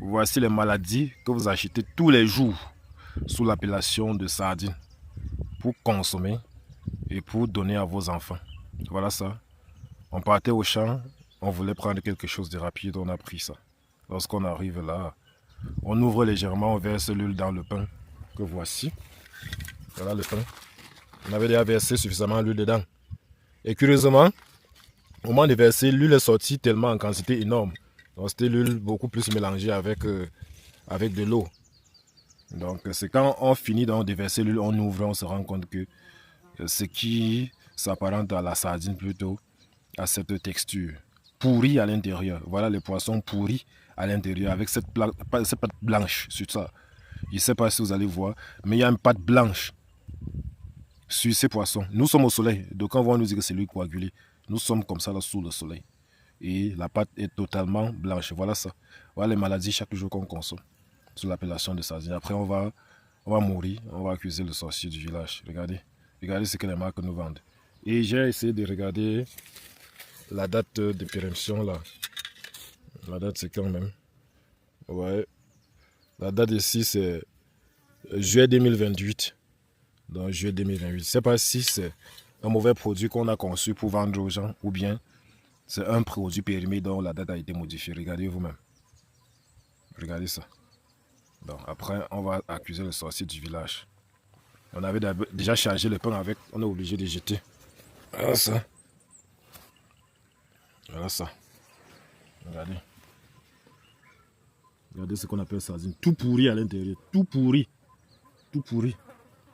Voici les maladies que vous achetez tous les jours sous l'appellation de sardines pour consommer et pour donner à vos enfants. Voilà ça. On partait au champ, on voulait prendre quelque chose de rapide, on a pris ça. Lorsqu'on arrive là, on ouvre légèrement, on verse l'huile dans le pain que voici. Voilà le pain. On avait déjà versé suffisamment l'huile dedans. Et curieusement, au moment de verser, l'huile est sortie tellement en quantité énorme. Donc c'était l'huile beaucoup plus mélangée avec de l'eau. Donc c'est quand on finit donc de verser l'huile, on ouvre, on se rend compte que ce qui s'apparente à la sardine plutôt, à cette texture pourrie à l'intérieur. Voilà les poissons pourris à l'intérieur avec cette pâte blanche sur ça. Je ne sais pas si vous allez voir, mais il y a une pâte blanche sur ces poissons. Nous sommes au soleil, donc quand on va nous dire que c'est lui coagulé, nous sommes comme ça là sous le soleil. Et la pâte est totalement blanche. Voilà ça. Voilà les maladies chaque jour qu'on consomme sous l'appellation de sardine. Après on va mourir, on va accuser le sorcier du village. Regardez, regardez ce que les marques nous vendent. Et j'ai essayé de regarder la date de péremption là. La date c'est quand même. Ouais. La date ici c'est juillet 2028. Donc juillet 2028. Je ne sais pas si c'est un mauvais produit qu'on a conçu pour vendre aux gens ou bien c'est un produit périmé dont la date a été modifiée. Regardez vous-même. Regardez ça. Donc après, on va accuser le sorcier du village. On avait déjà chargé le pain avec, on est obligé de jeter. Voilà ça. Voilà ça. Regardez. Regardez ce qu'on appelle sardine. Tout pourri à l'intérieur. Tout pourri. Tout pourri.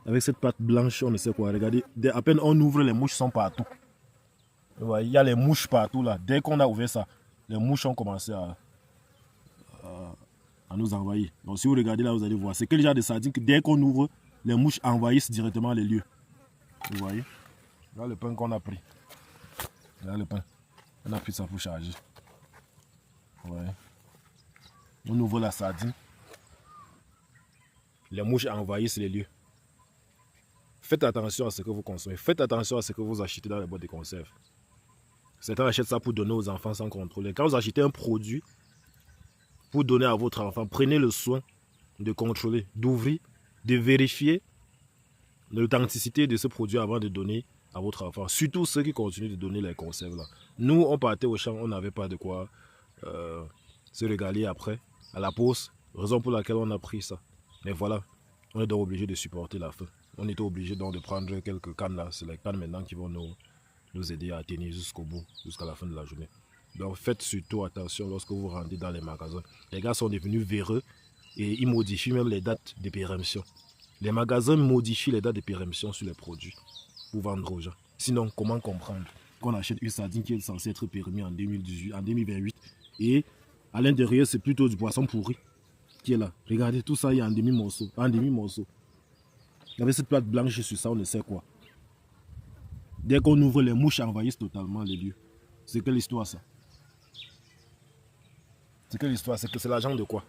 Avec cette pâte blanche, on ne sait quoi. Regardez. À peine on ouvre, les mouches sont partout. Il y a les mouches partout là. Dès qu'on a ouvert ça, les mouches ont commencé à nous envahir. Donc si vous regardez là, vous allez voir. C'est quel genre de sardine que dès qu'on ouvre, les mouches envahissent directement les lieux. Vous voyez? Là le pain qu'on a pris. Là le pain. On a pris ça pour charger. Ouais. On ouvre la sardine. Les mouches envahissent les lieux. Faites attention à ce que vous consommez. Faites attention à ce que vous achetez dans les boîtes de conserve. Certains achètent ça pour donner aux enfants sans contrôler. Quand vous achetez un produit pour donner à votre enfant, prenez le soin de contrôler, d'ouvrir, de vérifier l'authenticité de ce produit avant de donner à votre enfant. Surtout ceux qui continuent de donner les conserves là. Nous, on partait au champ, on n'avait pas de quoi se régaler après, à la pause, raison pour laquelle on a pris ça. Mais voilà, on est donc obligé de supporter la faim. On était obligé donc de prendre quelques cannes là. C'est les cannes maintenant qui vont nous aider à tenir jusqu'au bout, jusqu'à la fin de la journée. Donc faites surtout attention lorsque vous rentrez dans les magasins. Les gars sont devenus véreux et ils modifient même les dates de péremption. Les magasins modifient les dates de péremption sur les produits pour vendre aux gens. Sinon, comment comprendre qu'on achète une sardine qui est censée être périmée en 2018, en 2028 et à l'intérieur c'est plutôt du poisson pourri qui est là. Regardez, tout ça il y a en demi-morceau. En demi-morceau. Avec cette plate blanche sur ça, on ne sait quoi. Dès qu'on ouvre, les mouches envahissent totalement les lieux. C'est quelle histoire ça? C'est quelle histoire? C'est que c'est l'argent de quoi?